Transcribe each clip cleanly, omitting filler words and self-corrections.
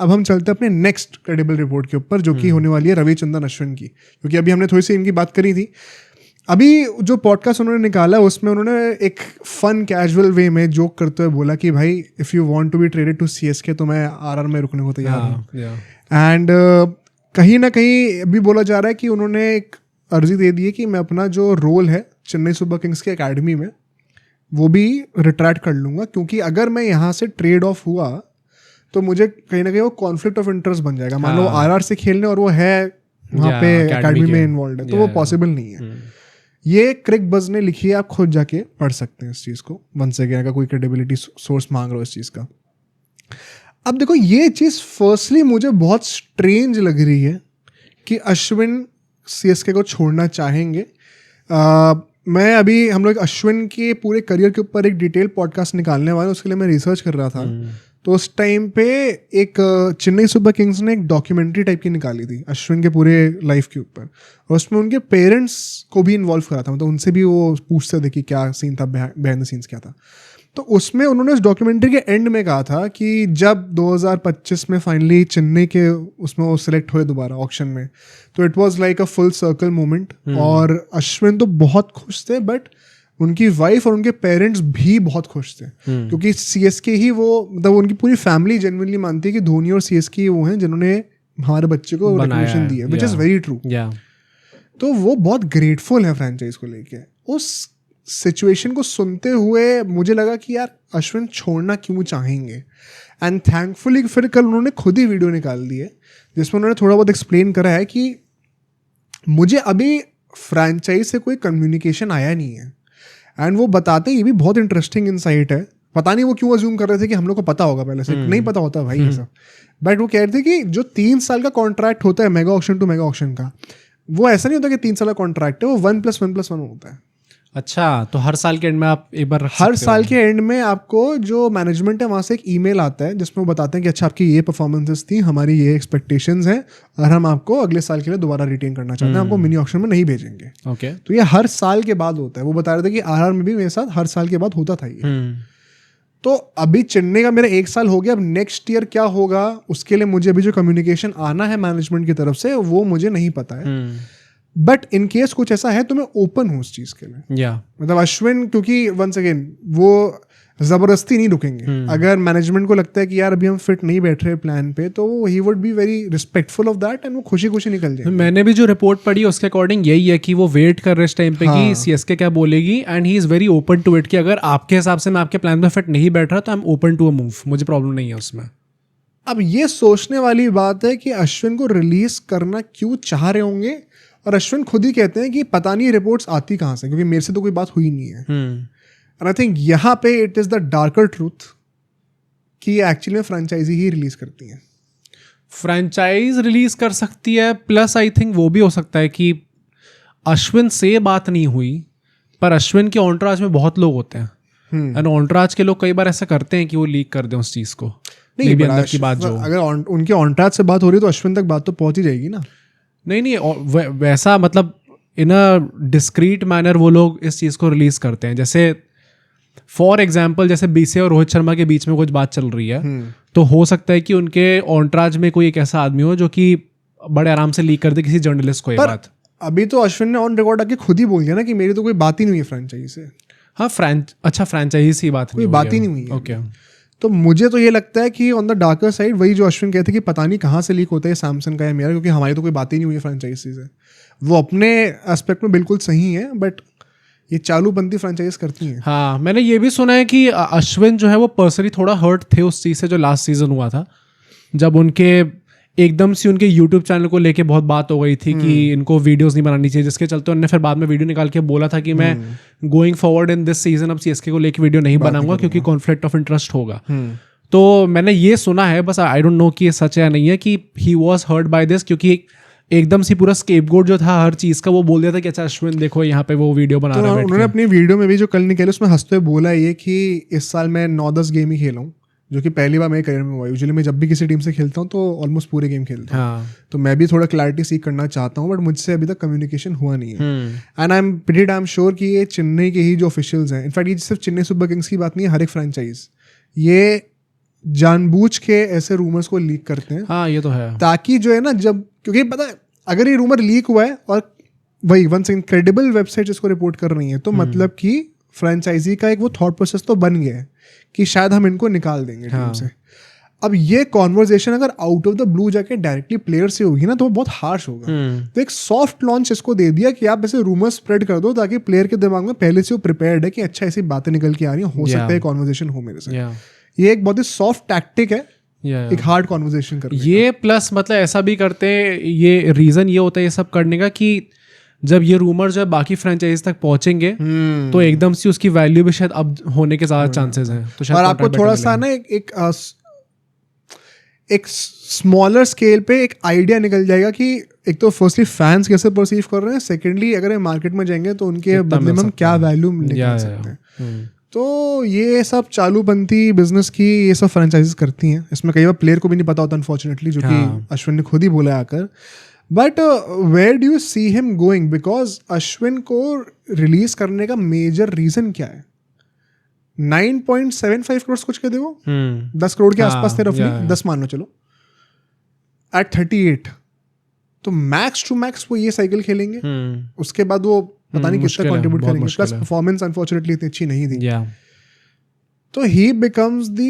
अब हम चलते हैं अपने नेक्स्ट क्रेडिबल रिपोर्ट के ऊपर, जो कि होने वाली है रविचंद्रन अश्विन की, क्योंकि अभी हमने थोड़ी सी इनकी बात करी थी। अभी जो पॉडकास्ट उन्होंने निकाला उसमें उन्होंने एक फन कैजुअल वे में जोक करते हुए बोला कि भाई if you want to be traded to CSK तो मैं RR में रुकने को तैयार हूँ। एंड कहीं ना कहीं अभी बोला जा रहा है कि उन्होंने एक अर्जी दे दी है कि मैं अपना जो रोल है चेन्नई सुपर किंग्स के अकेडमी में वो भी रिट्रैक्ट कर लूँगा, क्योंकि अगर मैं यहाँ से ट्रेड ऑफ हुआ तो मुझे कहीं ना कहीं वो कॉन्फ्लिक्ट ऑफ इंटरेस्ट बन जाएगा। मान लो RR से खेलने और वो है वहाँ पे अकेडमी में इन्वॉल्व है, तो वो पॉसिबल नहीं है। ये क्रिक बज ने लिखी है, आप खुद जाके पढ़ सकते हैं इस चीज़ को, वंस अगेन अगर कोई क्रेडिबिलिटी सोर्स मांग रहा हो इस चीज़ का। अब देखो ये चीज़ फर्स्टली मुझे बहुत स्ट्रेंज लग रही है कि अश्विन CSK को छोड़ना चाहेंगे। मैं अभी हम लोग अश्विन के पूरे करियर के ऊपर एक डिटेल पॉडकास्ट निकालने वाले, उसके लिए मैं रिसर्च कर रहा था। तो उस टाइम पे एक चेन्नई सुपर किंग्स ने एक डॉक्यूमेंट्री टाइप की निकाली थी अश्विन के पूरे लाइफ के ऊपर, और उसमें उनके पेरेंट्स को भी इन्वॉल्व करा था, मतलब उनसे भी वो पूछते थे कि क्या सीन था, बिहाइंड द सीन्स क्या था। तो उसमें उन्होंने उस डॉक्यूमेंट्री के एंड में कहा था कि जब 2025 में फाइनली चेन्नई के उसमें वो सिलेक्ट हुए दोबारा ऑक्शन में, तो it was like a full circle moment. और अश्विन तो बहुत खुश थे, बट उनकी वाइफ और उनके पेरेंट्स भी बहुत खुश थे, क्योंकि CSK ही वो, मतलब उनकी पूरी फैमिली जेन्युइनली मानती है कि धोनी और CSK ही वो हैं जिन्होंने हमारे बच्चे को रिकग्निशन दी है, विच इज़ वेरी ट्रू। तो वो बहुत ग्रेटफुल है फ्रेंचाइज को लेके। उस सिचुएशन को सुनते हुए मुझे लगा कि यार अश्विन छोड़ना क्यों चाहेंगे। एंड थैंकफुली फिर कल उन्होंने खुद ही वीडियो निकाल दी है जिसमें उन्होंने थोड़ा बहुत एक्सप्लेन करा है कि मुझे अभी फ्रेंचाइज से कोई कम्युनिकेशन आया नहीं है। एंड वो बताते हैं, ये भी बहुत इंटरेस्टिंग इनसाइट है, पता नहीं वो क्यों अज्यूम कर रहे थे कि हम लोग को पता होगा पहले से, नहीं पता होता भाई ये सब। बट वो कह रहे थे कि जो 3 साल का कॉन्ट्रैक्ट होता है mega auction to mega auction का, वो ऐसा नहीं होता कि 3 साल का कॉन्ट्रैक्ट है, वो 1+1+1 होता है। अच्छा, तो हर साल के एंड में आप एक बार हर साल के एंड में आपको जो मैनेजमेंट है वहाँ से एक ईमेल आता है जिसमें वो बताते हैं कि अच्छा आपकी ये परफॉर्मेंसेस थी, हमारी ये एक्सपेक्टेशंस हैं, और हम आपको अगले साल के लिए दोबारा रिटेन करना चाहते हैं, आपको मिनी ऑक्शन में नहीं भेजेंगे। ओके। तो ये हर साल के बाद होता है। वो बता रहे थे कि RR में भी मेरे साथ हर साल के बाद होता था ये। तो अभी चेन्नई का मेरा 1 साल हो गया, अब नेक्स्ट ईयर क्या होगा उसके लिए मुझे अभी जो कम्युनिकेशन आना है मैनेजमेंट की तरफ से वो मुझे नहीं पता है। बट इन केस कुछ ऐसा है तो मैं ओपन हूँ उस चीज़ के लिए। मतलब अश्विन, क्योंकि वंस अगेन वो ज़बरदस्ती नहीं रुकेंगे। अगर मैनेजमेंट को लगता है कि यार अभी हम फिट नहीं बैठ रहे प्लान पे, तो he would be very respectful of that and वो खुशी खुशी निकल जाएंगे। मैंने भी जो रिपोर्ट पढ़ी उसके अकॉर्डिंग यही है कि वो वेट कर रहे इस टाइम पे कि CSK क्या बोलेगी, and he is very open to it कि अगर आपके हिसाब से मैं आपके प्लान में फिट नहीं बैठ रहा तो I am open to a move, मुझे प्रॉब्लम नहीं है उसमें। अब ये सोचने वाली बात है कि अश्विन को रिलीज करना क्यों चाह रहे होंगे, और अश्विन खुद ही कहते हैं कि पता नहीं रिपोर्ट्स आती कहाँ से, क्योंकि मेरे से तो कोई बात हुई नहीं है। एंड आई थिंक यहाँ पे it is the darker truth कि एक्चुअली में फ्रेंचाइजी ही रिलीज करती है। फ्रेंचाइज रिलीज कर सकती है, प्लस आई थिंक वो भी हो सकता है कि अश्विन से बात नहीं हुई, पर अश्विन के ऑन्ट्राज में बहुत लोग होते हैं, एंड ऑन्ट्राज के लोग कई बार ऐसा करते हैं कि वो लीक कर दें उस चीज़ को। नहीं, अंदर की बात जो अगर उनके ऑन्ट्राज से बात हो रही है तो अश्विन तक बात तो पहुंच ही जाएगी ना। नहीं, वैसा मतलब इन अ डिस्क्रीट मैनर वो लोग इस चीज़ को रिलीज करते हैं। जैसे फॉर एग्जाम्पल जैसे BCA और रोहित शर्मा के बीच में कुछ बात चल रही है, तो हो सकता है कि उनके ऑन्ट्राज में कोई एक ऐसा आदमी हो जो कि बड़े आराम से लीक कर दे किसी जर्नलिस्ट को ये बात। अभी तो अश्विन ने ऑन रिकॉर्ड आके खुद ही बोल दिया ना कि मेरी तो कोई बात ही नहीं हुई है फ्रेंचाइजी से। हाँ, फ्रेंचाइजी से बात कोई बात ही नहीं हुई है। ओके। तो मुझे तो ये लगता है कि ऑन द डार्कर साइड वही जो अश्विन कहते हैं कि पता नहीं कहाँ से लीक होता है सैमसंग का या मेरा, क्योंकि हमारी तो कोई बात ही नहीं हुई है फ्रेंचाइजी से। वो अपने एस्पेक्ट में बिल्कुल सही है, बट ये चालूबंदी फ्रेंचाइज करती हैं। हाँ, मैंने ये भी सुना है कि अश्विन जो है वो पर्सनली थोड़ा हर्ट थे उस चीज़ से जो लास्ट सीजन हुआ था, जब उनके एकदम से उनके यूट्यूब चैनल को लेके बहुत बात हो गई थी कि इनको वीडियोस नहीं बनानी चाहिए, जिसके चलते उन्होंने फिर बाद में वीडियो निकाल के बोला था कि मैं going forward in this season अब CSK को लेके वीडियो नहीं बनाऊंगा क्योंकि कॉन्फ्लिक्ट ऑफ इंटरेस्ट होगा। तो मैंने ये सुना है, बस आई डोंट नो कि ये सच है या नहीं है, कि he was hurt by this, क्योंकि एकदम से पूरा स्केपगोट जो था हर चीज़ का वो बोल दिया था कि अच्छा अश्विन देखो यहाँ पे वो वीडियो बना रहा है। उन्होंने अपनी वीडियो में भी जो कल निकले उसमें हंसते हुए बोला ये कि इस साल मैं 9-10 गेम ही खेला हूँ, जो कि पहली बार मेरे करियर में हुआ है। यूजुअली मैं जब भी किसी टीम से खेलता हूँ तो ऑलमोस्ट पूरे गेम खेलता हूँ। तो मैं भी थोड़ा क्लैरिटी सीख करना चाहता हूँ, बट मुझसे अभी तक कम्युनिकेशन हुआ नहीं है। And I am pretty damn sure कि ये चेन्नई के ही जो ऑफिशियल्स हैं, इनफैक्ट ये सिर्फ चेन्नई सुपर किंग्स की बात नहीं है, हर एक फ्रेंचाइज ये जानबूझ के ऐसे रूमर्स को लीक करते हैं हाँ ये तो है। ताकि जो है ना, जब क्योंकि पता है अगर ये रूमर लीक हुआ है और वही वन सेकंड क्रेडिबल वेबसाइट इसको रिपोर्ट कर रही है तो मतलब कि फ्रेंचाइजी का एक वो थॉट प्रोसेस तो बन गया है कि शायद हम इनको निकाल देंगे टीम से। अब ये कॉन्वर्जेशन अगर आउट ऑफ द ब्लू जाके डायरेक्टली प्लेयर से होगी ना तो वो बहुत हार्श होगा। तो एक सॉफ्ट लॉन्च इसको दे दिया कि आप ऐसे रूमर स्प्रेड कर दो ताकि प्लेयर के दिमाग में पहले से वो प्रिपेयर्ड है कि अच्छा ऐसी बातें निकल के आ रही हैं, हो सकता है कॉन्वर्जेशन हो मेरे से। ये एक बहुत ही सॉफ्ट टैक्टिक है एक हार्ड कॉन्वर्जेशन करने ये प्लस मतलब ऐसा भी करते हैं, ये रीजन ये होता है ये सब करने का कि जब ये रूमर जो है बाकी फ्रेंचाइज तक पहुंचेंगे तो एकदम से उसकी वैल्यू भी शायद अब होने के ज्यादा चांसेस हैं। तो शायद और आपको थोड़ा सा ना एक स्मॉलर स्केल पे एक आइडिया निकल जाएगा कि एक तो फर्स्टली फैंस कैसे परसीव कर रहे हैं, सेकेंडली अगर मार्केट में जाएंगे तो उनके बदले में हम क्या वैल्यू निकाल सकते हैं। तो ये सब चालूपंथी बिजनेस की ये सब फ्रेंचाइजीज करती हैं। इसमें कई बार प्लेयर को भी नहीं पता होता अनफॉर्चुनेटली, जो कि अश्विन ने खुद ही बोला आकर। But where do you see him going, because Ashwin को रिलीज करने का मेजर रीजन क्या है? 9.75 करोड़ कुछ के देखो 10 करोड़ के आसपास थे रफली, 10 मान लो चलो, एट 38 तो मैक्स टू मैक्स वो ये साइकिल खेलेंगे। उसके बाद वो पता नहीं कितना कंट्रीब्यूट करेंगे, प्लस परफॉर्मेंस अनफॉर्चुनेटली इतनी अच्छी नहीं थी। तो he becomes the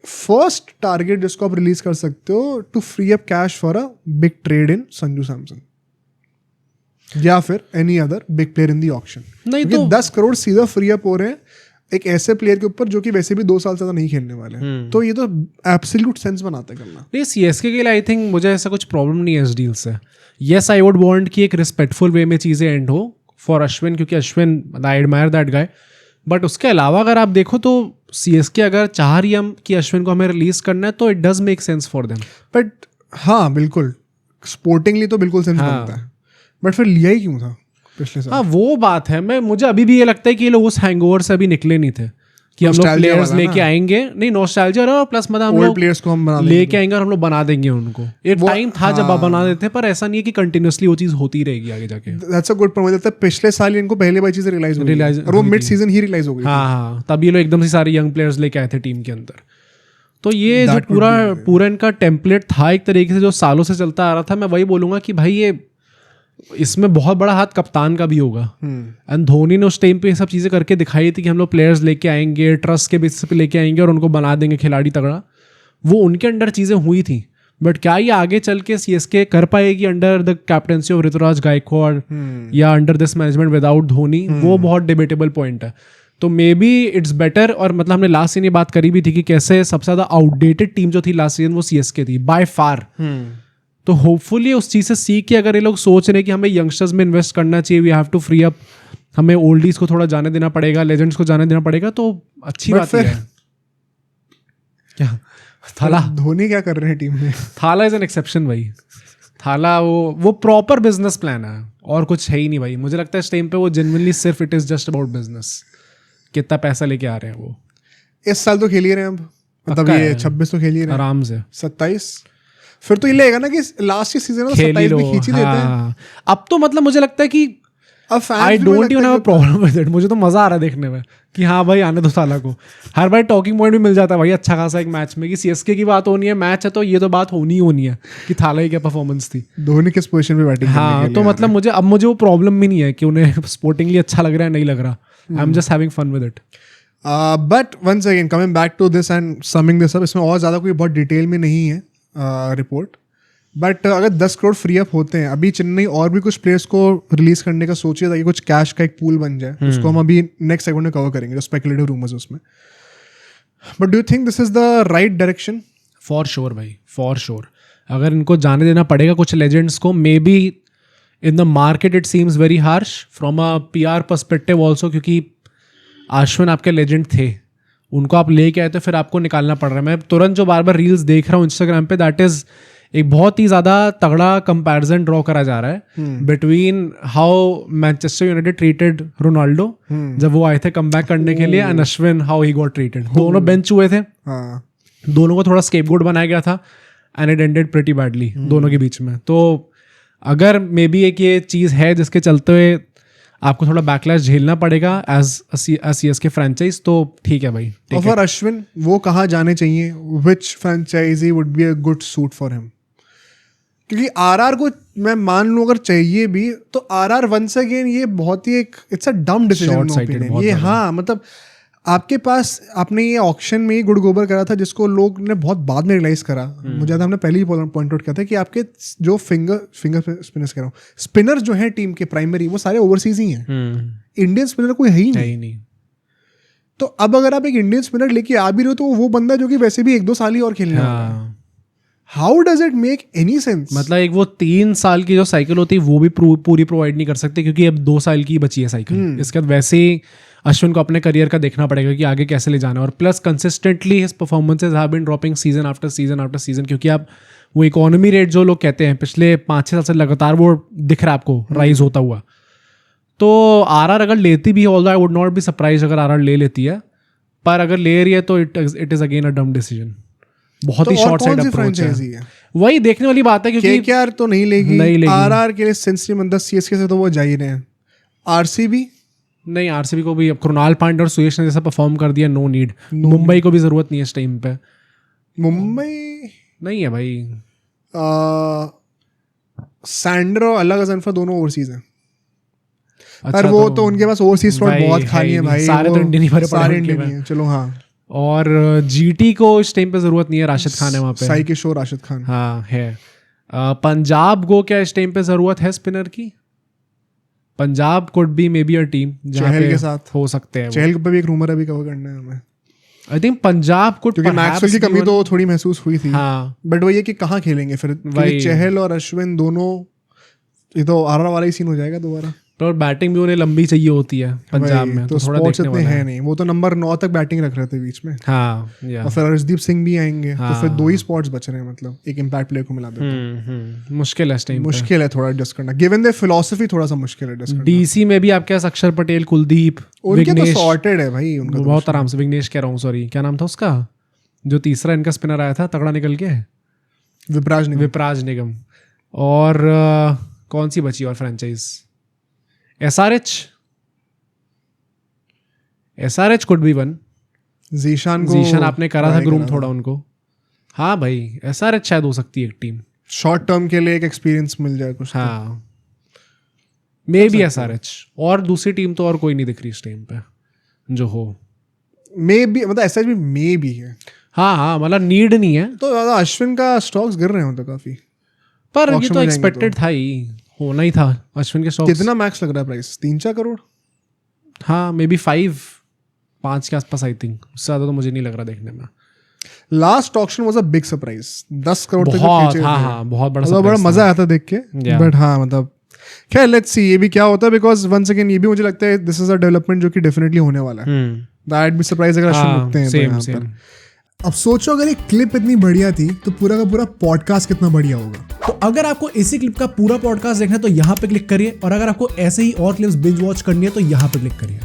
first target जिसको आप रिलीज कर सकते हो to free up cash for a big trade in Sanju Samson या फिर any other big player in the auction. नहीं तो 10 करोड़ सीधा फ्री अप हो रहे हैं एक ऐसे प्लेयर के ऊपर जो कि वैसे भी 2 साल से ज्यादा नहीं खेलने वाले हैं। तो ये तो एब्सोल्यूट सेंस बनाता है करना। नहीं सीएसके के लिए आई थिंक मुझे ऐसा कुछ प्रॉब्लम नहीं है इस डील से। येस आई वुड वांट कि एक रिस्पेक्टफुल वे में चीज़ें एंड हो फॉर अश्विन, क्योंकि Ashwin I admire that guy. But उसके अलावा अगर आप देखो तो सीएसके अगर चाह रही हम कि अश्विन को हमें रिलीज करना है तो it does make sense for them. But हाँ बिल्कुल स्पोर्टिंगली तो बिल्कुल सेंस बनता है, बट फिर लिया ही क्यों था पिछले साल? हाँ वो बात है। मुझे अभी भी ये लगता है कि ये लोग उस हैंगओवर से अभी निकले नहीं थे कि हम लोग प्लेयर्स लेके आएंगे। नहीं नोस्टैल्जिया और प्लस मतलब हम लोग प्लेयर्स को हम लेके आएंगे और हम लोग बना देंगे उनको। एक टाइम था जब आप बना देते, पर ऐसा नहीं है कि कंटिन्यूअसली वो चीज होती रहेगी आगे जाके। That's a good point. मुझे लगता है पिछले साल इनको पहले बार चीजें रियलाइज और वो मिड सीजन ही रियलाइज हो गई। हाँ तब ये लोग एकदम से सारे यंग प्लेयर्स लेके आए थे टीम के अंदर। तो ये जो पूरा इनका टेम्पलेट था एक तरीके से जो सालों से चलता आ रहा था, मैं वही बोलूंगा कि भाई ये इसमें बहुत बड़ा हाथ कप्तान का भी होगा। एंड धोनी ने उस टाइम पे ये सब चीज़ें करके दिखाई थी कि हम लोग प्लेयर्स लेके आएंगे, ट्रस्ट के बेसिस पे लेके आएंगे और उनको बना देंगे खिलाड़ी तगड़ा। वो उनके अंडर चीज़ें हुई थी, बट क्या ये आगे चल के सीएसके कर पाएगी under the captaincy of Ruturaj Gaikwad या under this management without Dhoni? वो बहुत डिबेटेबल पॉइंट है। तो मे बी इट्स बेटर। और मतलब हमने लास्ट सीजन ये बात करी भी थी कि कैसे सबसे ज़्यादा आउटडेटेड टीम जो थी लास्ट सीजन वो सीएसके थी बाय फार। तो होपफुली उस चीज़ से सीख के अगर ये लोग सोच रहे हैं कि हमें यंगस्टर्स में इन्वेस्ट करना चाहिए, we have to free up, हमें ओल्डीज को थोड़ा जाने देना पड़ेगा, लेजेंड्स को जाने देना पड़ेगा, तो अच्छी बात है। क्या थाला धोनी क्या कर रहे हैं टीम में? थाला इज एन एक्सेप्शन भाई। थाला वो प्रॉपर बिजनेस प्लान है और कुछ है ही नहीं भाई। मुझे लगता है इस टाइम पे वो जेन्युइनली सिर्फ it is just about business. कितना पैसा लेके आ रहे हैं वो। इस साल तो खेल ही रहे हैं अब, मतलब ये 26 तो खेल ही रहे हैं आराम से। 27 फिर तो ये लगेगा ना कि लास्ट के सीजन में 27 भी खींच ही देते हैं। अब तो मतलब मुझे लगता है कि I don't even have a problem with it. मुझे तो मजा आ रहा है देखने में कि हाँ भाई आने दो साला को। हर बार टॉकिंग पॉइंट भी मिल जाता है भाई अच्छा खासा एक मैच में कि सीएसके की बात होनी है, मैच है तो ये तो बात होनी ही होनी है कि थाला की क्या परफॉर्मेंस थी, धोनी किस पोजीशन पे बैटिंग। हाँ तो मतलब मुझे वो प्रॉब्लम भी नहीं है कि उन्हें स्पोर्टिंगली अच्छा लग रहा है नहीं लग रहा। I am just having fun with it. But once again coming back to this and summing this up, इसमें और ज़्यादा कोई बहुत डिटेल में नहीं है रिपोर्ट। बट अगर 10 करोड़ फ्री अप होते हैं, अभी चेन्नई और भी कुछ प्लेयर्स को रिलीज करने का सोचिए ताकि कुछ कैश का एक पूल बन जाए, उसको हम अभी नेक्स्ट सेगमेंट में कवर करेंगे, जो स्पेकुलेटिव रूमर्स उसमें। But do you think this is the right direction? For sure भाई, फॉर श्योर। अगर इनको जाने देना पड़ेगा कुछ लेजेंड्स को, may be in the market it seems very harsh from a PR perspective also, क्योंकि अश्विन आपके लेजेंड थे, उनको आप लेके आए तो फिर आपको निकालना पड़ रहा है। मैं तुरंत जो बार बार रील्स देख रहा हूँ इंस्टाग्राम पे, दैट इज एक बहुत ही ज़्यादा तगड़ा कंपैरिजन ड्रॉ करा जा रहा है between how Manchester United treated Ronaldo जब वो आए थे कमबैक करने के लिए, and Ashwin how he got treated. दोनों बेंच हुए थे, दोनों को थोड़ा स्केपगोट बनाया गया था and it ended pretty badly दोनों के बीच में। तो अगर मे बी एक ये चीज़ है जिसके चलते हुए आपको थोड़ा बैकलैश झेलना पड़ेगा एज सीएसके फ्रेंचाइज, तो ठीक है भाई। और फॉर अश्विन वो कहाँ जाने चाहिए, which franchise would be a good suit for him? क्योंकि आरआर को मैं मान लूँ अगर चाहिए भी तो आरआर वंस अगेन ये बहुत ही एक इट्स अ डम डिसीजन ये। हाँ मतलब आपके पास आपने ये ऑक्शन में ही गुड़ गोबर करा था जिसको लोग ने बहुत बाद में रियलाइज करा। मुझे याद है हमने पहले ही पॉइंट आउट किया था कि आपके जो फिंगर स्पिनर्स कह रहा हूँ, स्पिनर जो है टीम के प्राइमरी वो सारे ओवरसीज ही हैं। इंडियन स्पिनर कोई है ही नहीं। तो अब अगर आप एक इंडियन स्पिनर लेके आ भी रहे हो तो वो बंदा जो कि वैसे भी 1-2 साल ही और खेलने वाला है। How does it make any sense? मतलब एक वो 3 साल की जो साइकिल होती है वो भी पूरी प्रोवाइड नहीं कर सकते क्योंकि अब 2 साल की बची है साइकिल। इसके बाद वैसे ही अश्विन को अपने करियर का देखना पड़ेगा कि आगे कैसे ले जाना है। और plus consistently his performances have been dropping season after season after season, क्योंकि आप वो इकोनॉमी रेट जो लोग कहते हैं पिछले 5-6 साल से लगातार वो दिख रहा है आपको राइज होता हुआ। तो आरआर अगर लेती भी है, although I would not be surprise अगर आरआर ले लेती है, पर अगर ले रही है तो इट इज अगेन अ डम डिसीजन। बहुत ही शॉर्ट साइड अप्रोच है। वही देखने वाली बात है क्योंकि केकेआर तो नहीं लेगी। आरआर के लिए सिंस मतलब सीएसके से तो वो जा ही रहे हैं। आरसीबी नहीं, आरसीबी को भी अब कृणाल पांड्या और सुयश ने जैसा परफॉर्म कर दिया, नो नीड। मुंबई को भी जरूरत नहीं है इस टाइम पे। मुंबई नहीं है भाई। सैंडर और अल्लाह गजनफर दोनों ओवरसीज हैं। पर वो तो उनके पास ओवरसीज स्लॉट बहुत खाली है भाई। सारे तो इंडियन ही भरे सारे इंडियन ही हैं। चलो हाँ। और जीटी को इस टाइम पे जरूरत नहीं है, राशिद खान है वहाँ पे। साई किशोर, राशिद खान। हाँ है। पंजाब को क्या इस टाइम पे जरूरत है स्पिनर की? Punjab could be maybe a team Chahal के साथ हो सकते हैं। चहल पे भी एक रूमर अभी कवर करना है हमें। आई थिंक पंजाब कुड, क्योंकि मैक्सवेल की कमी तो थोड़ी महसूस हुई थी। हाँ बट वो ये कि कहाँ खेलेंगे फिर, चहल और अश्विन दोनों, ये तो आरआर वाला ही सीन हो जाएगा दोबारा। और बैटिंग भी उन्हें लंबी चाहिए होती है पंजाब में, तो थोड़ा देखने वाला है नहीं। वो तो नंबर 9 तक बैटिंग रख रहे थे बीच में। हाँ और फिर अर्शदीप सिंह भी आएंगे। तो फिर 2 ही स्पॉट्स बच रहे हैं, मतलब एक इम्पैक्ट प्लेयर को मिला देते। मुश्किल है टाइम, मुश्किल है थोड़ा एडजस्ट करना, गिवन द फिलॉसफी थोड़ा सा मुश्किल है एडजस्ट करना। डीसी में भी आपके पास अक्षर पटेल, कुलदीप, उनके तो सॉर्टेड है भाई, उनका बहुत आराम से। विघ्नेश कह रहा हूँ, सॉरी क्या नाम था उसका जो तीसरा इनका स्पिनर आया था तगड़ा निकल के? विपराज निगम। और कौन सी बची और franchise? SRH could be one. Zeeshan आपने करा था ग्रूम थोड़ा उनको। हाँ भाई एसआरएच शायद हो सकती है एक टीम, शॉर्ट टर्म के लिए एक एक्सपीरियंस मिल जाए कुछ। हाँ मे बी एसआरएच। और दूसरी टीम तो और कोई नहीं दिख रही इस टाइम पे जो हो। मे बी मतलब एसआरएच भी मे बी है। हाँ मतलब नीड नहीं है। तो अश्विन का स्टॉक्स गिर रहे हैं तो काफी, पर ये तो एक्सपेक्टेड था ही, होना ही था अश्विन के स्टॉक्स। कितना मैक्स लग रहा है प्राइस? 3-4 करोड़? हाँ मे बी 5 के आसपास आई थिंक। उससे ज्यादा तो मुझे नहीं लग रहा देखने में। Last auction was a big surprise. 10 crore तक बहुत, हाँ बहुत बड़ा मजा आया था देख के। बट हाँ मतलब खैर लेट्स सी ये भी क्या होता है, बिकॉज वंस अगेन ये भी मुझे लगता है दिस इज अ डेवलपमेंट जो कि डेफिनेटली होने वाला है। दैट बी सरप्राइज अगर अश्विन रुकते हैं तो यहाँ पर। अब सोचो अगर एक क्लिप इतनी बढ़िया थी तो पूरा का पूरा पॉडकास्ट कितना बढ़िया होगा। तो अगर आपको इसी क्लिप का पूरा पॉडकास्ट देखना है तो यहाँ पे क्लिक करिए, और अगर आपको ऐसे ही और क्लिप्स बिंज वॉच करनी है तो यहाँ पे क्लिक करिए।